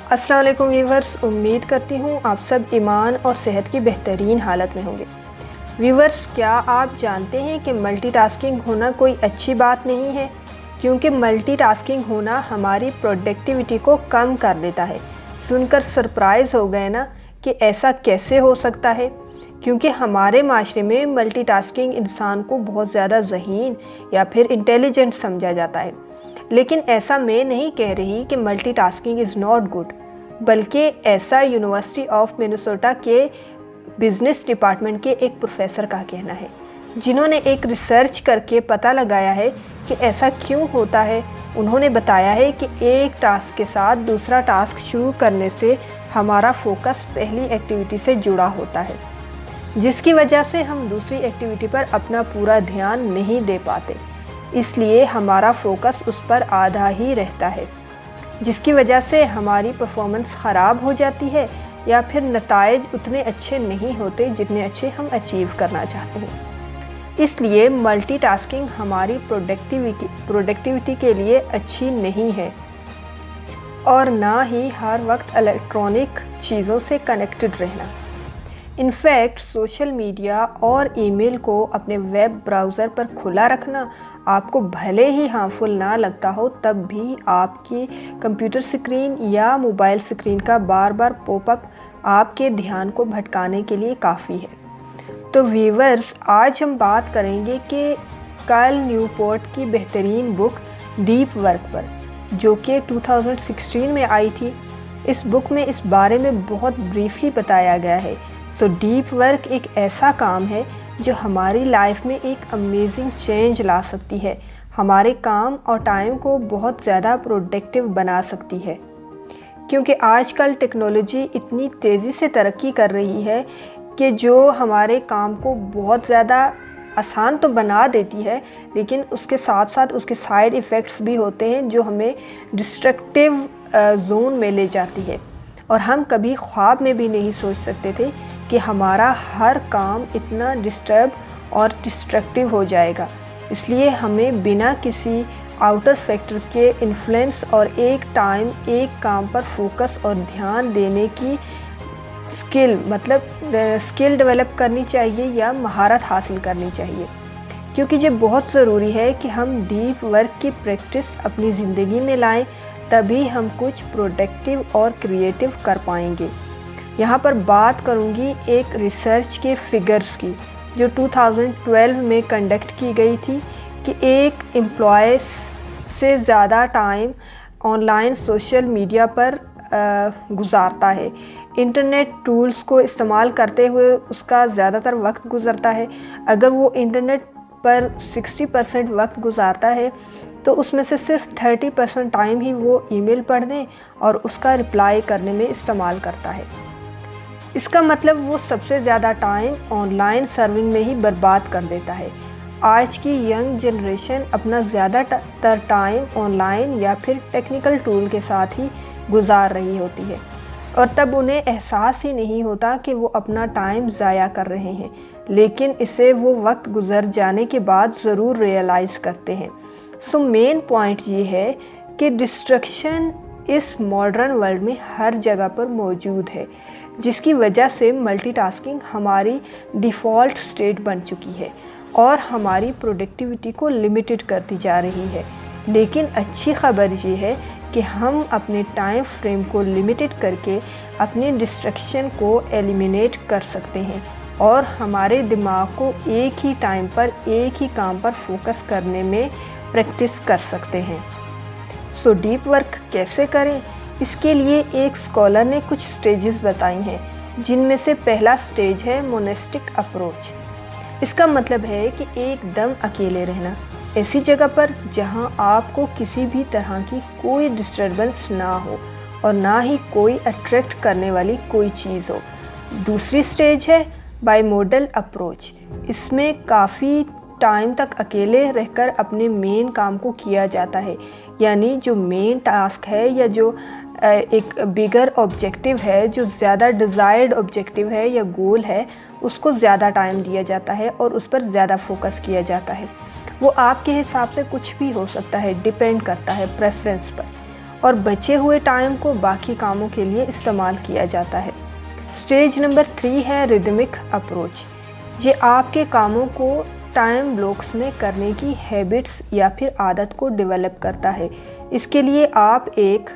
अस्सलाम वालेकुम व्यूवर्स, उम्मीद करती हूँ आप सब ईमान और सेहत की बेहतरीन हालत में होंगे। व्यूवर्स, क्या आप जानते हैं कि मल्टीटास्किंग होना कोई अच्छी बात नहीं है, क्योंकि मल्टीटास्किंग होना हमारी प्रोडक्टिविटी को कम कर देता है। सुनकर सरप्राइज़ हो गए ना कि ऐसा कैसे हो सकता है, क्योंकि हमारे माशरे में मल्टीटास्किंग इंसान को बहुत ज़्यादा ज़हीन या फिर इंटेलिजेंट समझा जाता है। लेकिन ऐसा मैं नहीं कह रही कि मल्टीटास्किंग इज़ नॉट गुड, बल्कि ऐसा यूनिवर्सिटी ऑफ मिनेसोटा के बिजनेस डिपार्टमेंट के एक प्रोफेसर का कहना है, जिन्होंने एक रिसर्च करके पता लगाया है कि ऐसा क्यों होता है। उन्होंने बताया है कि एक टास्क के साथ दूसरा टास्क शुरू करने से हमारा फोकस पहली एक्टिविटी से जुड़ा होता है, जिसकी वजह से हम दूसरी एक्टिविटी पर अपना पूरा ध्यान नहीं दे पाते। इसलिए हमारा फोकस उस पर आधा ही रहता है, जिसकी वजह से हमारी परफॉर्मेंस ख़राब हो जाती है या फिर नताइज उतने अच्छे नहीं होते जितने अच्छे हम अचीव करना चाहते हैं। इसलिए मल्टीटास्किंग हमारी प्रोडक्टिविटी के लिए अच्छी नहीं है और ना ही हर वक्त इलेक्ट्रॉनिक चीज़ों से कनेक्टेड रहना। इनफैक्ट सोशल मीडिया और ईमेल को अपने वेब ब्राउज़र पर खुला रखना आपको भले ही हार्मफुल ना लगता हो, तब भी आपकी कंप्यूटर स्क्रीन या मोबाइल स्क्रीन का बार बार पॉपअप आपके ध्यान को भटकाने के लिए काफ़ी है। तो व्यूवर्स, आज हम बात करेंगे कि कार्ल न्यूपोर्ट की बेहतरीन बुक डीप वर्क पर, जो कि 2016 में आई थी। इस बुक में इस बारे में बहुत ब्रीफली बताया गया है। तो डीप वर्क एक ऐसा काम है जो हमारी लाइफ में एक अमेजिंग चेंज ला सकती है, हमारे काम और टाइम को बहुत ज़्यादा प्रोडक्टिव बना सकती है। क्योंकि आजकल टेक्नोलॉजी इतनी तेज़ी से तरक्की कर रही है कि जो हमारे काम को बहुत ज़्यादा आसान तो बना देती है, लेकिन उसके साथ साथ उसके साइड इफ़ेक्ट्स भी होते हैं जो हमें डिस्ट्रक्टिव जोन में ले जाती है। और हम कभी ख्वाब में भी नहीं सोच सकते थे कि हमारा हर काम इतना डिस्टर्ब और डिस्ट्रक्टिव हो जाएगा। इसलिए हमें बिना किसी आउटर फैक्टर के इन्फ्लुएंस और एक टाइम एक काम पर फोकस और ध्यान देने की स्किल डेवलप करनी चाहिए या महारत हासिल करनी चाहिए, क्योंकि ये बहुत ज़रूरी है कि हम डीप वर्क की प्रैक्टिस अपनी ज़िंदगी में लाएं, तभी हम कुछ प्रोडक्टिव और क्रिएटिव कर पाएंगे। यहाँ पर बात करूँगी एक रिसर्च के फिगर्स की, जो 2012 में कंडक्ट की गई थी कि एक एम्प्लॉय से ज़्यादा टाइम ऑनलाइन सोशल मीडिया पर गुजारता है। इंटरनेट टूल्स को इस्तेमाल करते हुए उसका ज़्यादातर वक्त गुजरता है। अगर वो इंटरनेट पर 60% वक्त गुजारता है तो उसमें से सिर्फ 30% टाइम ही वो ईमेल पढ़ने और उसका रिप्लाई करने में इस्तेमाल करता है। इसका मतलब वो सबसे ज़्यादा टाइम ऑनलाइन सर्विंग में ही बर्बाद कर देता है। आज की यंग जनरेशन अपना ज़्यादातर टाइम ऑनलाइन या फिर टेक्निकल टूल के साथ ही गुजार रही होती है, और तब उन्हें एहसास ही नहीं होता कि वो अपना टाइम ज़ाया कर रहे हैं, लेकिन इसे वो वक्त गुजर जाने के बाद ज़रूर रियलाइज़ करते हैं। सो मेन पॉइंट ये है कि डिस्ट्रक्शन इस मॉडर्न वर्ल्ड में हर जगह पर मौजूद है, जिसकी वजह से मल्टीटास्किंग हमारी डिफ़ॉल्ट स्टेट बन चुकी है और हमारी प्रोडक्टिविटी को लिमिटेड करती जा रही है। लेकिन अच्छी खबर ये है कि हम अपने टाइम फ्रेम को लिमिटेड करके अपने डिस्ट्रक्शन को एलिमिनेट कर सकते हैं और हमारे दिमाग को एक ही टाइम पर एक ही काम पर फोकस करने में प्रैक्टिस कर सकते हैं। सो डीप वर्क कैसे करें, इसके लिए एक स्कॉलर ने कुछ स्टेजेस बताई हैं, जिनमें से पहला स्टेज है मोनेस्टिक अप्रोच। इसका मतलब है कि एकदम अकेले रहना, ऐसी जगह पर जहां आपको किसी भी तरह की कोई डिस्टर्बेंस ना हो और ना ही कोई अट्रैक्ट करने वाली कोई चीज़ हो। दूसरी स्टेज है बाइमोडल अप्रोच। इसमें काफ़ी टाइम तक अकेले रहकर अपने मेन काम को किया जाता है, यानी जो मेन टास्क है या जो एक बिगर ऑब्जेक्टिव है, जो ज़्यादा डिज़ायर्ड ऑब्जेक्टिव है या गोल है, उसको ज़्यादा टाइम दिया जाता है और उस पर ज़्यादा फोकस किया जाता है। वो आपके हिसाब से कुछ भी हो सकता है, डिपेंड करता है प्रेफरेंस पर। और बचे हुए टाइम को बाकी कामों के लिए इस्तेमाल किया जाता है। स्टेज नंबर 3 है रिदमिक अप्रोच। ये आपके कामों को टाइम ब्लॉक्स में करने की हैबिट्स या फिर आदत को डेवलप करता है। इसके लिए आप एक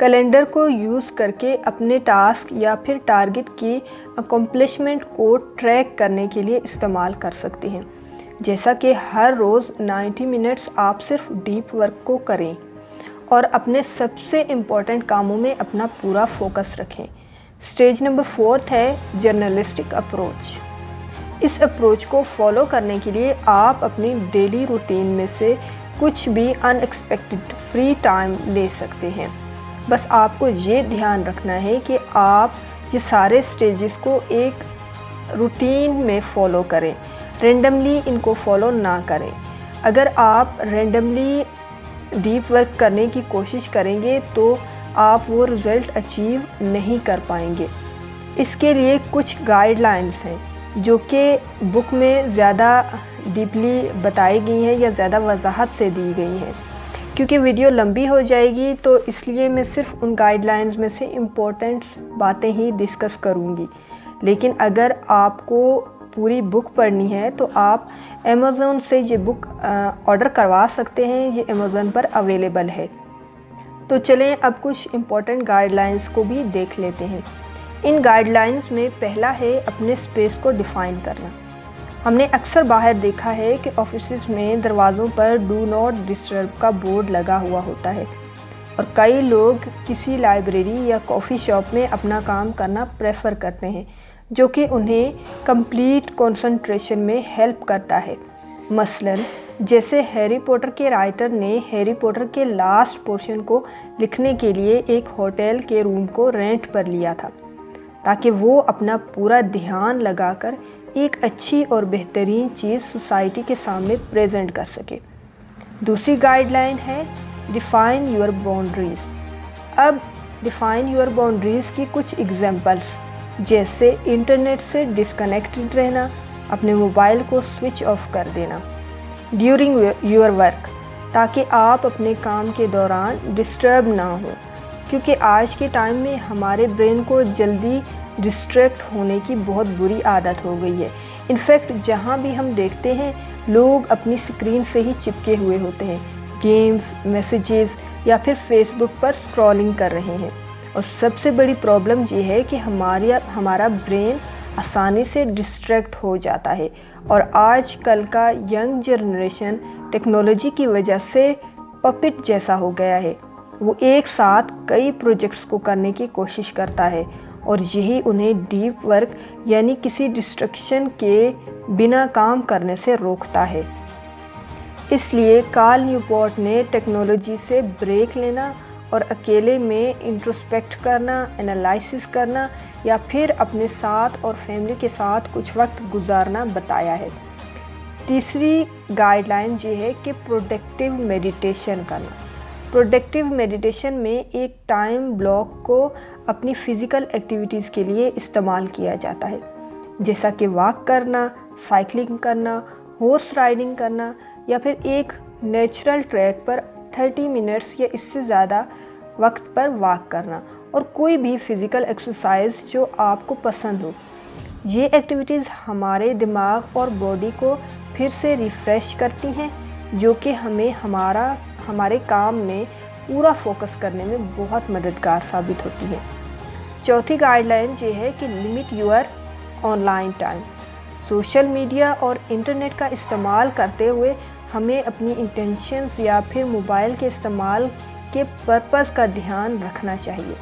कैलेंडर को यूज़ करके अपने टास्क या फिर टारगेट की अकम्प्लिशमेंट को ट्रैक करने के लिए इस्तेमाल कर सकते हैं। जैसा कि हर रोज़ 90 मिनट्स आप सिर्फ डीप वर्क को करें और अपने सबसे इम्पॉर्टेंट कामों में अपना पूरा फोकस रखें। स्टेज नंबर 4 है जर्नलिस्टिक अप्रोच। इस अप्रोच को फॉलो करने के लिए आप अपनी डेली रूटीन में से कुछ भी अनएक्सपेक्टेड फ्री टाइम ले सकते हैं। बस आपको ये ध्यान रखना है कि आप ये सारे स्टेजेस को एक रूटीन में फॉलो करें, रेंडमली इनको फॉलो ना करें। अगर आप रेंडमली डीप वर्क करने की कोशिश करेंगे तो आप वो रिज़ल्ट अचीव नहीं कर पाएंगे। इसके लिए कुछ गाइडलाइंस हैं जो कि बुक में ज़्यादा डीपली बताई गई हैं या ज़्यादा वजाहत से दी गई हैं। क्योंकि वीडियो लंबी हो जाएगी तो इसलिए मैं सिर्फ उन गाइडलाइंस में से इम्पोर्टेंट बातें ही डिस्कस करूँगी। लेकिन अगर आपको पूरी बुक पढ़नी है तो आप अमेज़ॉन से ये बुक ऑर्डर करवा सकते हैं। ये अमेज़ॉन पर अवेलेबल है। तो चलें अब कुछ इम्पोर्टेंट गाइडलाइंस को भी देख लेते हैं। इन गाइडलाइंस में पहला है अपने स्पेस को डिफ़ाइन करना। हमने अक्सर बाहर देखा है कि ऑफिसेज में दरवाज़ों पर डू नॉट डिस्टर्ब का बोर्ड लगा हुआ होता है और कई लोग किसी लाइब्रेरी या कॉफ़ी शॉप में अपना काम करना प्रेफर करते हैं, जो कि उन्हें कंप्लीट कंसंट्रेशन में हेल्प करता है। मसलन जैसे हैरी पॉटर के राइटर ने हैरी पॉटर के लास्ट पोर्शन को लिखने के लिए एक होटल के रूम को रेंट पर लिया था ताकि वो अपना पूरा ध्यान लगाकर एक अच्छी और बेहतरीन चीज़ सोसाइटी के सामने प्रेजेंट कर सके। दूसरी गाइडलाइन है डिफ़ाइन योर बाउंड्रीज़। अब डिफ़ाइन योर बाउंड्रीज़ की कुछ एग्जांपल्स जैसे इंटरनेट से डिस्कनेक्टेड रहना, अपने मोबाइल को स्विच ऑफ कर देना ड्यूरिंग योर वर्क, ताकि आप अपने काम के दौरान डिस्टर्ब ना हो। क्योंकि आज के टाइम में हमारे ब्रेन को जल्दी डिस्ट्रैक्ट होने की बहुत बुरी आदत हो गई है। इनफैक्ट जहाँ भी हम देखते हैं लोग अपनी स्क्रीन से ही चिपके हुए होते हैं, गेम्स, मैसेजेस या फिर फेसबुक पर स्क्रॉलिंग कर रहे हैं। और सबसे बड़ी प्रॉब्लम ये है कि हमारा ब्रेन आसानी से डिस्ट्रैक्ट हो जाता है। और आजकल का यंग जनरेशन टेक्नोलॉजी की वजह से पपेट जैसा हो गया है। वो एक साथ कई प्रोजेक्ट्स को करने की कोशिश करता है और यही उन्हें डीप वर्क यानी किसी डिस्ट्रैक्शन के बिना काम करने से रोकता है। इसलिए कार्ल न्यूपोर्ट ने टेक्नोलॉजी से ब्रेक लेना और अकेले में इंट्रोस्पेक्ट करना, एनालिसिस करना या फिर अपने साथ और फैमिली के साथ कुछ वक्त गुजारना बताया है। तीसरी गाइडलाइन ये है कि प्रोडक्टिव मेडिटेशन करना। प्रोडक्टिव मेडिटेशन में एक टाइम ब्लॉक को अपनी फ़िज़िकल एक्टिविटीज़ के लिए इस्तेमाल किया जाता है, जैसा कि वॉक करना, साइकिलिंग करना, हॉर्स राइडिंग करना या फिर एक नेचुरल ट्रैक पर 30 मिनट्स या इससे ज़्यादा वक्त पर वॉक करना और कोई भी फ़िज़िकल एक्सरसाइज जो आपको पसंद हो। ये एक्टिविटीज़ हमारे दिमाग और बॉडी को फिर से रिफ़्रेश करती हैं, जो कि हमें हमारे काम में पूरा फोकस करने में बहुत मददगार साबित होती है। चौथी गाइडलाइन ये है कि limit your online time. Social media और इंटरनेट का इस्तेमाल करते हुए हमें अपनी इंटेंशंस या फिर मोबाइल के इस्तेमाल के पर्पस का ध्यान रखना चाहिए।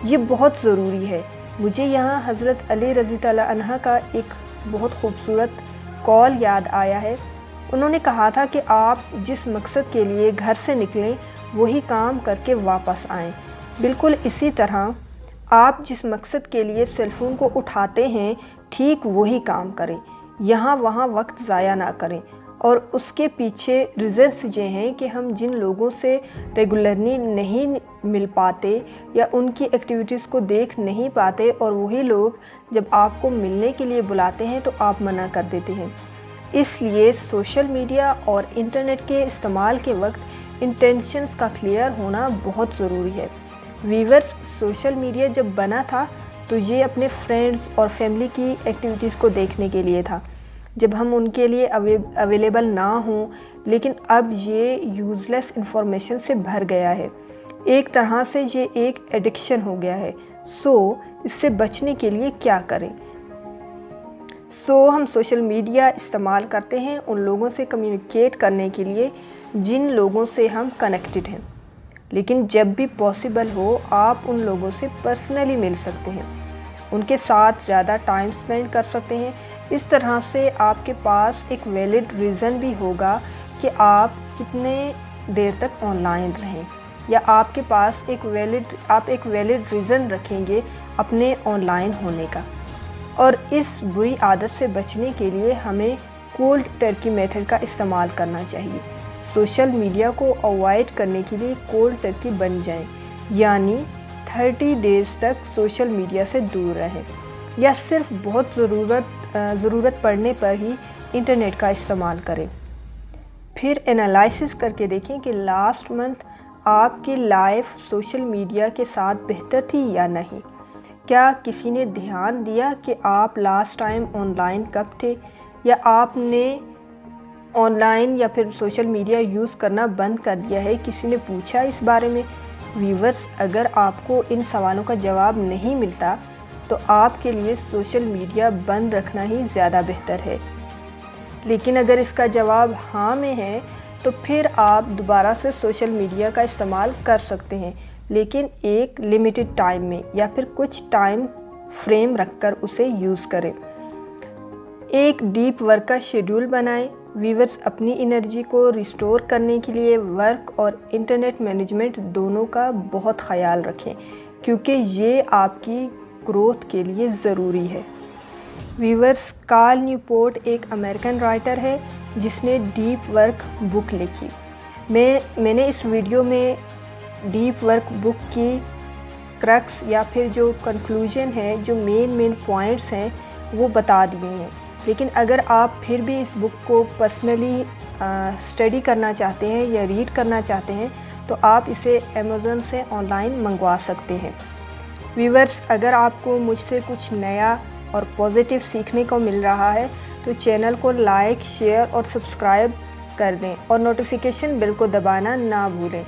ये बहुत ज़रूरी है। मुझे यहाँ हज़रत अली रज़ी तआला अन्हा का एक बहुत खूबसूरत कॉल याद आया है। उन्होंने कहा था कि आप जिस मकसद के लिए घर से निकलें वही काम करके वापस आएँ। बिल्कुल इसी तरह आप जिस मकसद के लिए सेलफ़ोन को उठाते हैं ठीक वही काम करें, यहाँ वहाँ वक्त ज़ाया ना करें। और उसके पीछे रीज़न्स ये हैं कि हम जिन लोगों से रेगुलरली नहीं मिल पाते या उनकी एक्टिविटीज़ को देख नहीं पाते और वही लोग जब आपको मिलने के लिए बुलाते हैं तो आप मना कर देते हैं। इसलिए सोशल मीडिया और इंटरनेट के इस्तेमाल के वक्त इंटेंशंस का क्लियर होना बहुत ज़रूरी है। व्यूअर्स, सोशल मीडिया जब बना था तो ये अपने फ्रेंड्स और फैमिली की एक्टिविटीज़ को देखने के लिए था, जब हम उनके लिए अवेलेबल ना हों। लेकिन अब ये यूज़लेस इंफॉर्मेशन से भर गया है। एक तरह से ये एक एडिक्शन हो गया है। इससे बचने के लिए क्या करें? हम सोशल मीडिया इस्तेमाल करते हैं उन लोगों से कम्युनिकेट करने के लिए जिन लोगों से हम कनेक्टेड हैं। लेकिन जब भी पॉसिबल हो आप उन लोगों से पर्सनली मिल सकते हैं, उनके साथ ज़्यादा टाइम स्पेंड कर सकते हैं। इस तरह से आपके पास एक वैलिड रीज़न भी होगा कि आप कितने देर तक ऑनलाइन रहें, या आपके पास एक वैलिड रीज़न रखेंगे अपने ऑनलाइन होने का। और इस बुरी आदत से बचने के लिए हमें कोल्ड टर्की मेथड का इस्तेमाल करना चाहिए। सोशल मीडिया को अवॉइड करने के लिए कोल्ड टर्की बन जाएं, यानी 30 डेज़ तक सोशल मीडिया से दूर रहें, या सिर्फ बहुत ज़रूरत पड़ने पर ही इंटरनेट का इस्तेमाल करें। फिर एनालिसिस करके देखें कि लास्ट मंथ आपकी लाइफ सोशल मीडिया के साथ बेहतर थी या नहीं। क्या किसी ने ध्यान दिया कि आप लास्ट टाइम ऑनलाइन कब थे, या आपने ऑनलाइन या फिर सोशल मीडिया यूज़ करना बंद कर दिया है? किसी ने पूछा इस बारे में? व्यूअर्स, अगर आपको इन सवालों का जवाब नहीं मिलता तो आपके लिए सोशल मीडिया बंद रखना ही ज़्यादा बेहतर है। लेकिन अगर इसका जवाब हाँ में है तो फिर आप दोबारा से सोशल मीडिया का इस्तेमाल कर सकते हैं, लेकिन एक लिमिटेड टाइम में, या फिर कुछ टाइम फ्रेम रखकर उसे यूज़ करें। एक डीप वर्क का शेड्यूल बनाएं। व्यूअर्स, अपनी एनर्जी को रिस्टोर करने के लिए वर्क और इंटरनेट मैनेजमेंट दोनों का बहुत ख्याल रखें, क्योंकि ये आपकी ग्रोथ के लिए ज़रूरी है। व्यूअर्स, कार्ल न्यूपोर्ट एक अमेरिकन राइटर है जिसने डीप वर्क बुक लिखी। मैंने इस वीडियो में डीप वर्क बुक की क्रक्स या फिर जो कंक्लूजन है, जो मेन पॉइंट्स हैं वो बता दिए हैं। लेकिन अगर आप फिर भी इस बुक को पर्सनली स्टडी करना चाहते हैं या रीड करना चाहते हैं तो आप इसे अमेज़न से ऑनलाइन मंगवा सकते हैं। व्यूअर्स, अगर आपको मुझसे कुछ नया और पॉजिटिव सीखने को मिल रहा है तो चैनल को लाइक, शेयर और सब्सक्राइब कर दें और नोटिफिकेशन बेल को दबाना ना भूलें।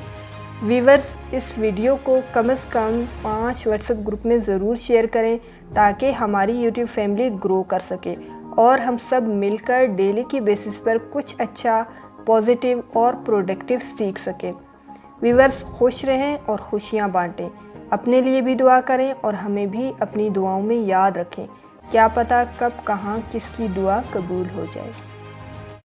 व्यूअर्स, इस वीडियो को कम से कम 5 व्हाट्सएप ग्रुप में ज़रूर शेयर करें ताकि हमारी यूट्यूब फैमिली ग्रो कर सके और हम सब मिलकर डेली की बेसिस पर कुछ अच्छा, पॉजिटिव और प्रोडक्टिव सीख सकें। व्यूअर्स, खुश रहें और खुशियाँ बांटें। अपने लिए भी दुआ करें और हमें भी अपनी दुआओं में याद रखें। क्या पता कब कहाँ किसकी दुआ कबूल हो जाए।